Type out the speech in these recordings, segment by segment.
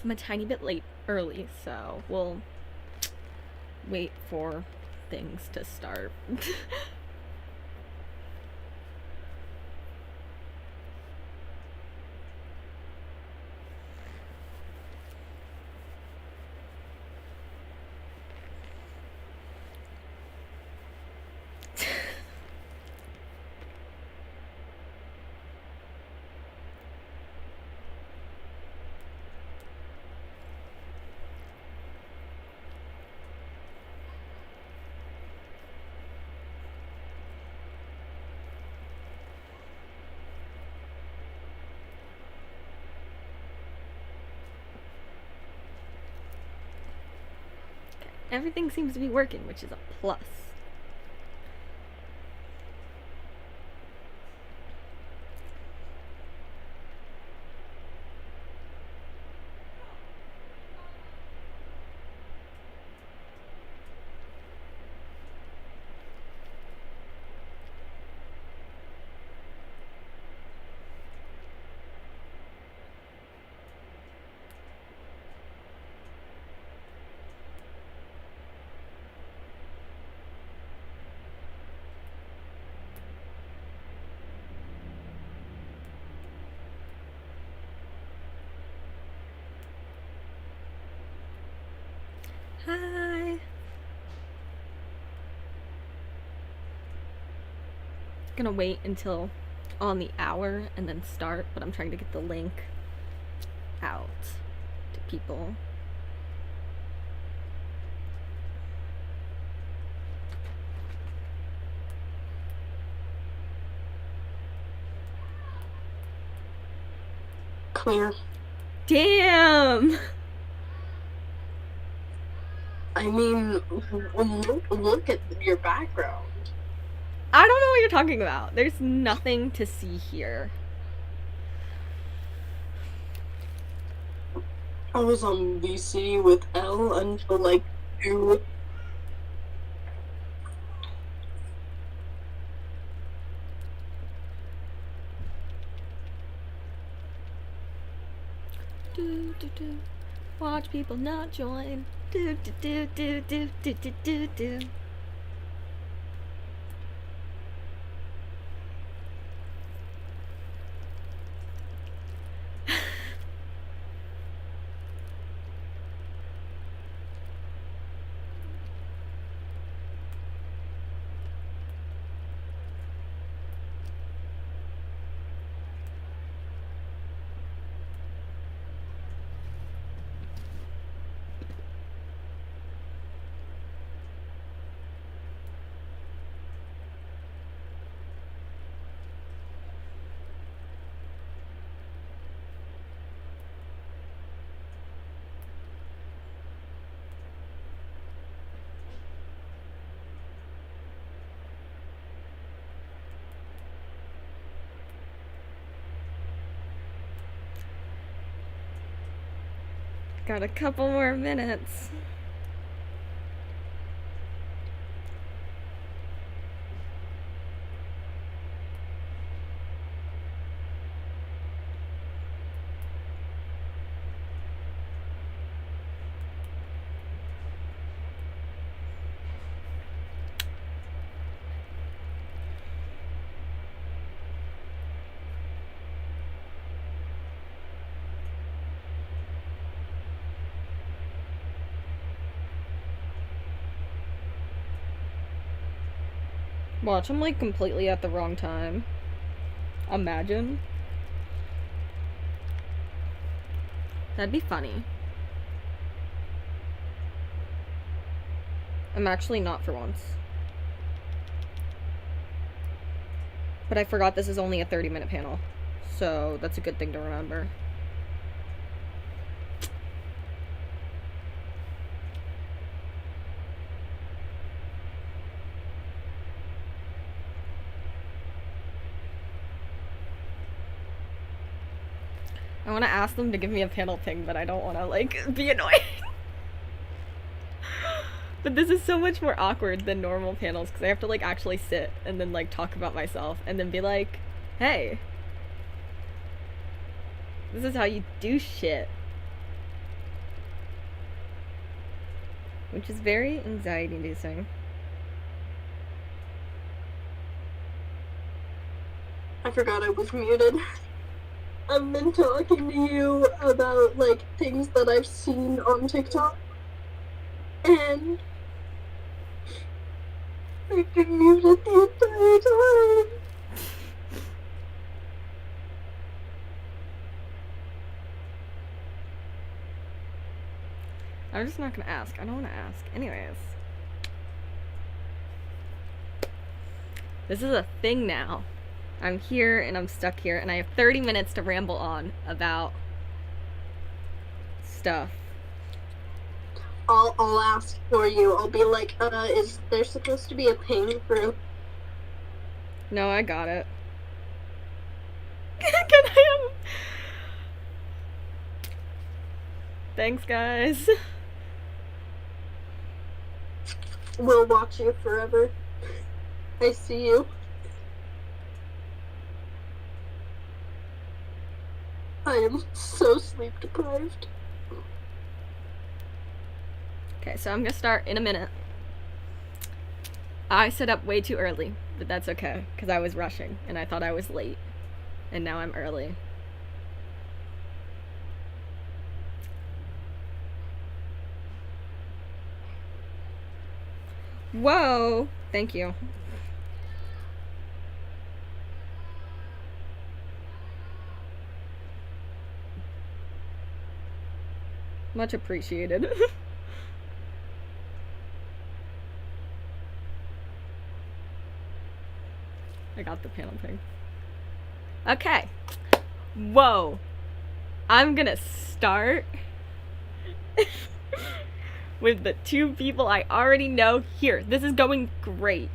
I'm a tiny bit early, so we'll wait for things to start. Everything seems to be working, which is a plus. Hi. Gonna wait until on the hour and then start, but I'm trying to get the link out to people. Clear. Damn! I mean, look at your background. I don't know what you're talking about. There's nothing to see here. I was on VC with L until like 2. Do do do. Watch people not join. Do do do do do do do do do. Got a couple more minutes. Watch, I'm like completely at the wrong time. Imagine. That'd be funny. I'm actually not for once. But I forgot this is only a 30-minute panel. So that's a good thing to remember. I want to ask them to give me a panel ping, but I don't want to, like, be annoying. But this is so much more awkward than normal panels, because I have to, like, actually sit and then, like, talk about myself and then be like, hey, this is how you do shit. which is very anxiety-inducing. I forgot I was muted. I've been talking to you about, like, things that I've seen on TikTok. And I've been muted the entire time. I'm just not gonna ask. I don't wanna ask. Anyways. This is a thing now. I'm here and I'm stuck here and I have 30 minutes to ramble on about stuff. I'll ask for you. I'll be like, is there supposed to be a ping for... No, I got it. Can I have... Thanks, guys. We'll watch you forever. I see you. I am so sleep deprived. Okay, so I'm gonna start in a minute. I set up way too early, but that's okay, because I was rushing, and I thought I was late. And now I'm early. Whoa! Thank you. Much appreciated. I got the panel ping. Okay. Whoa. I'm gonna start with the two people I already know here. This is going great.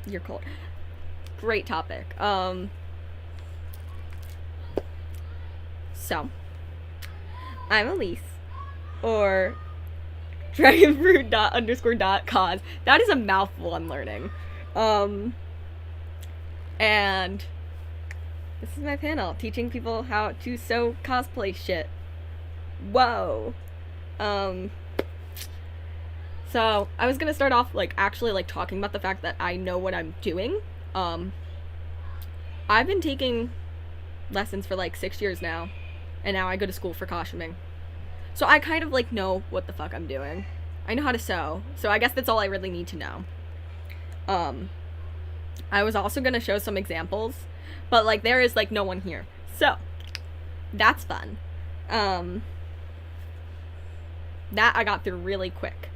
You're cold. Great topic. So, I'm Elise, or dragonfruit._.cause. That is a mouthful I'm learning. And this is my panel, teaching people how to sew cosplay shit. Whoa. So I was gonna start off actually talking about the fact that I know what I'm doing. I've been taking lessons for 6 years now, and now I go to school for costuming. So I kind of know what the fuck I'm doing. I know how to sew, so I guess that's all I really need to know. I was also gonna show some examples, but there is no one here, so that's fun. That I got through really quick.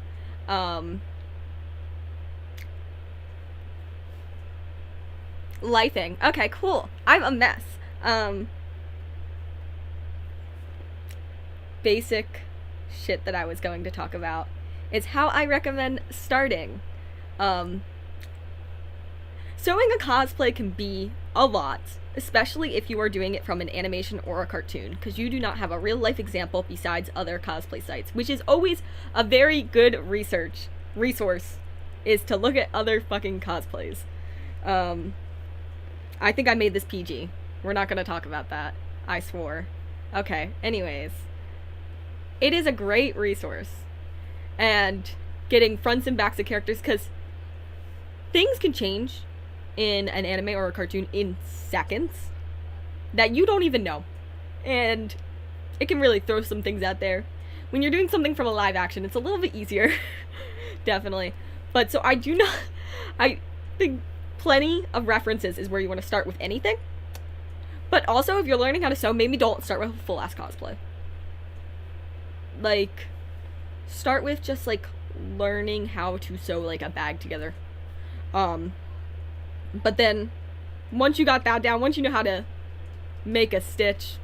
Lifing. Okay, cool. I'm a mess. Basic shit that I was going to talk about is how I recommend starting. Sewing a cosplay can be a lot, especially if you are doing it from an animation or a cartoon, because you do not have a real life example besides other cosplay sites, which is always a very good resource, is to look at other fucking cosplays. I think I made this PG. We're not gonna talk about that. I swore. Okay, anyways. It is a great resource. And getting fronts and backs of characters, because things can change in an anime or a cartoon in seconds that you don't even know. And it can really throw some things out there. When you're doing something from a live action, it's a little bit easier. Definitely. But so I think plenty of references is where you want to start with anything. But also, if you're learning how to sew, maybe don't start with a full ass cosplay. Start with just learning how to sew a bag together. But then once you got that down, once you know how to make a stitch,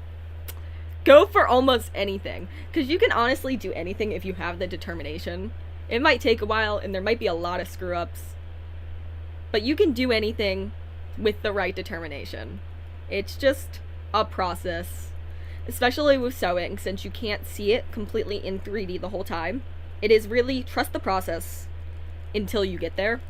go for almost anything, because you can honestly do anything if you have the determination. It might take a while and there might be a lot of screw ups, but you can do anything with the right determination. It's just a process, especially with sewing, since you can't see it completely in 3D the whole time. It is really trust the process until you get there.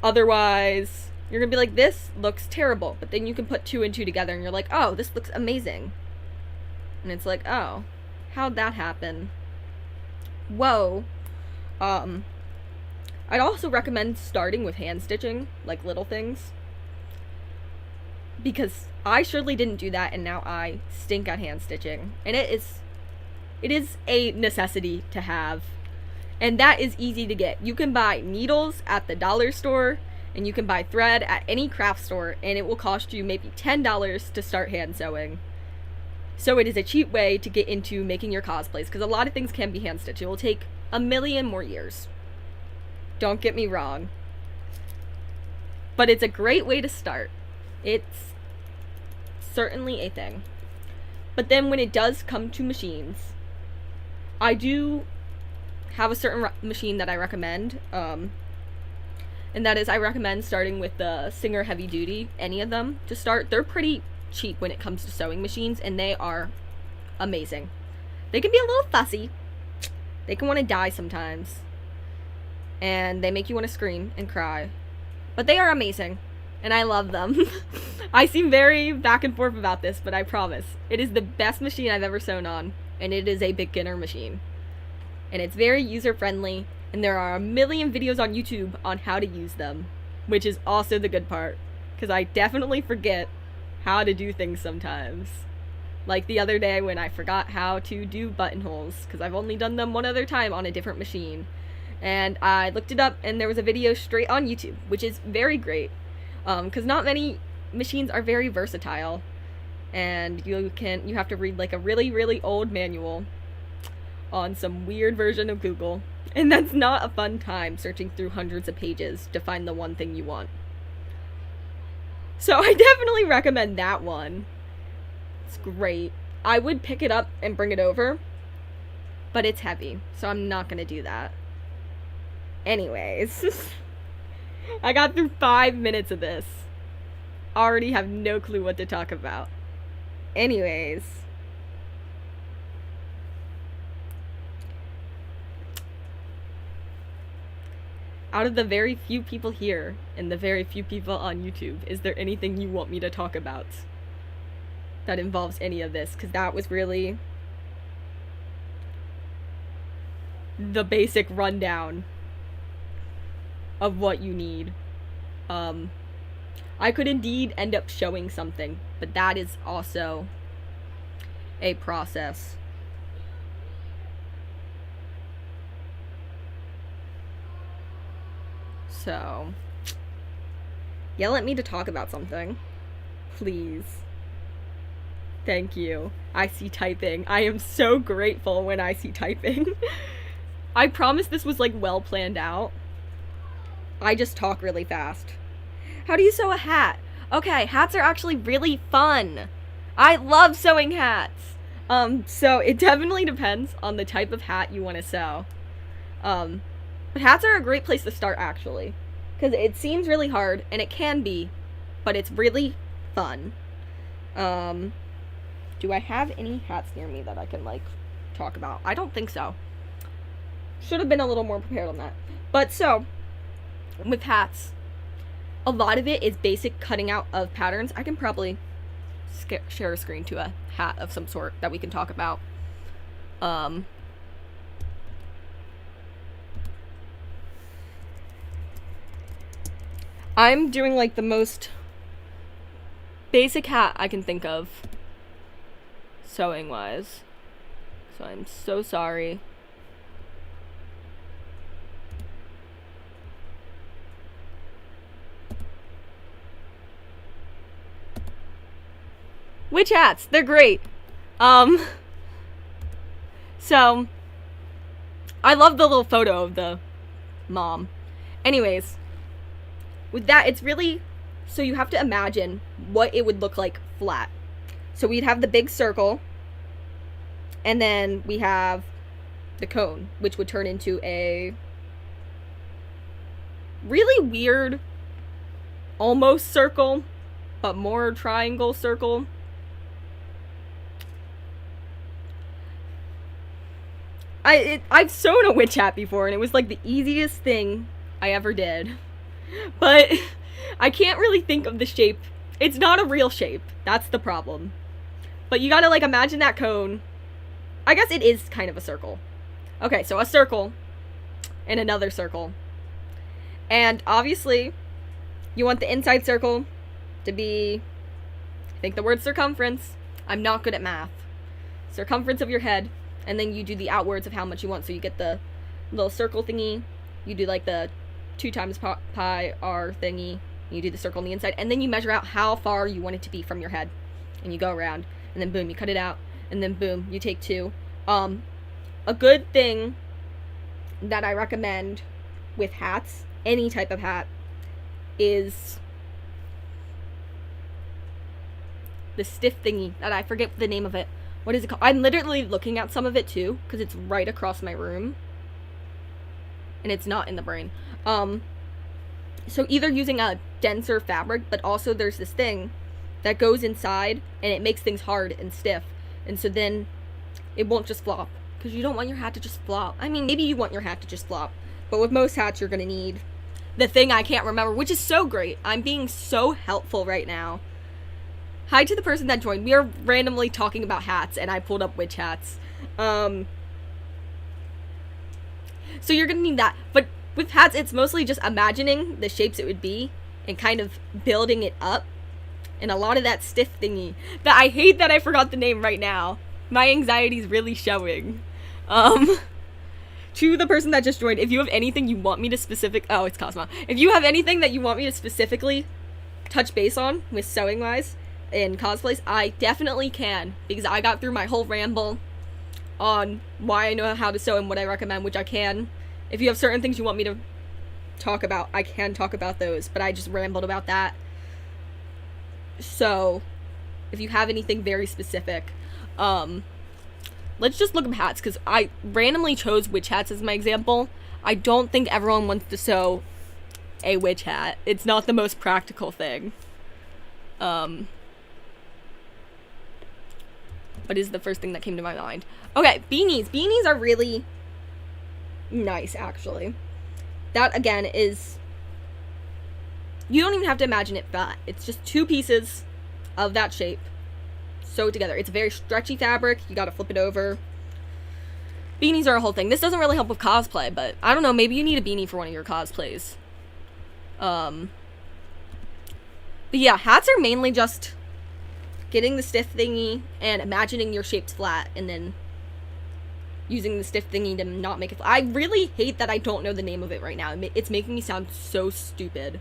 Otherwise, you're gonna be like, this looks terrible, but then you can put 2 and 2 together and you're like, oh, this looks amazing. And it's like, oh, how'd that happen? whoa. I'd also recommend starting with hand stitching, like little things. Because I surely didn't do that, and now I stink at hand stitching. And it is a necessity to have. And that is easy to get. You can buy needles at the dollar store, and you can buy thread at any craft store, and it will cost you maybe $10 to start hand sewing. So it is a cheap way to get into making your cosplays, because a lot of things can be hand stitched. It will take a million more years. Don't get me wrong. But it's a great way to start. It's certainly a thing. But then when it does come to machines, I do have a certain machine that I recommend. And that is, I recommend starting with the Singer Heavy Duty, any of them to start. They're pretty cheap when it comes to sewing machines, and they are amazing. They can be a little fussy. They can want to die sometimes. And they make you want to scream and cry. But they are amazing. And I love them. I seem very back and forth about this, but I promise. It is the best machine I've ever sewn on. And it is a beginner machine. And it's very user-friendly. And there are a million videos on YouTube on how to use them. Which is also the good part. Because I definitely forget how to do things sometimes. Like the other day when I forgot how to do buttonholes. Because I've only done them one other time on a different machine. And I looked it up, and there was a video straight on YouTube, which is very great, because not many machines are very versatile, and you have to read like a really, really old manual on some weird version of Google, and that's not a fun time searching through hundreds of pages to find the one thing you want. So I definitely recommend that one. It's great. I would pick it up and bring it over, but it's heavy, so I'm not going to do that. Anyways, I got through 5 minutes of this. Already have no clue what to talk about. Anyways. Out of the very few people here and the very few people on YouTube, is there anything you want me to talk about that involves any of this? Because that was really the basic rundown of what you need. I could indeed end up showing something, but that is also a process. So, yell at me to talk about something, please. Thank you. I see typing. I am so grateful when I see typing. I promise this was like well planned out. I just talk really fast. How do you sew a hat? Okay, hats are actually really fun. I love sewing hats. So it definitely depends on the type of hat you want to sew. But hats are a great place to start, actually. Because it seems really hard, and it can be, but it's really fun. Do I have any hats near me that I can, like, talk about? I don't think so. Should have been a little more prepared on that. But so, with hats, a lot of it is basic cutting out of patterns. I can probably share a screen to a hat of some sort that we can talk about. I'm doing like the most basic hat I can think of sewing wise. So I'm so sorry. Witch hats, they're great. So I love the little photo of the mom. Anyways, with that, it's really, so you have to imagine what it would look like flat. So we'd have the big circle, and then we have the cone, which would turn into a really weird, almost circle, but more triangle circle. I've sewn a witch hat before, and it was like the easiest thing I ever did. But I can't really think of the shape. It's not a real shape. That's the problem. But you gotta like imagine that cone. I guess it is kind of a circle. Okay, so a circle and another circle. And obviously, you want the inside circle to be, I think the word circumference. I'm not good at math. Circumference of your head, and then you do the outwards of how much you want. So you get the little circle thingy, you do like the 2 times pi r thingy, you do the circle on the inside, and then you measure out how far you want it to be from your head. And you go around, and then boom, you cut it out, and then boom, you take 2. A good thing that I recommend with hats, any type of hat, is the stiff thingy that I forget the name of it. What is it called? I'm literally looking at some of it too, because it's right across my room. And it's not in the brain. So either using a denser fabric, but also there's this thing that goes inside and it makes things hard and stiff. And so then it won't just flop. Because you don't want your hat to just flop. I mean, maybe you want your hat to just flop. But with most hats, you're going to need the thing I can't remember, which is so great. I'm being so helpful right now. Hi to the person that joined. We are randomly talking about hats, and I pulled up witch hats. So you're going to need that. But with hats, it's mostly just imagining the shapes it would be and kind of building it up. And a lot of that stiff thingy that I hate that I forgot the name right now. My anxiety's really showing. To the person that just joined, if you have anything you want me to oh, it's Cosmo. If you have anything that you want me to specifically touch base on with sewing wise in cosplays, I definitely can, because I got through my whole ramble on why I know how to sew and what I recommend, which I can. If you have certain things you want me to talk about, I can talk about those, but I just rambled about that. So if you have anything very specific, let's just look at hats, because I randomly chose witch hats as my example. I don't think everyone wants to sew a witch hat. It's not the most practical thing. What is the first thing that came to my mind? Okay, beanies. Beanies are really nice, actually. That, again, is... You don't even have to imagine it flat. It's just 2 pieces of that shape sewed together. It's a very stretchy fabric. You gotta flip it over. Beanies are a whole thing. This doesn't really help with cosplay, but I don't know, maybe you need a beanie for one of your cosplays. But yeah, hats are mainly just getting the stiff thingy and imagining your shapes flat, and then using the stiff thingy to not make it flat. I really hate that I don't know the name of it right now. It's making me sound so stupid.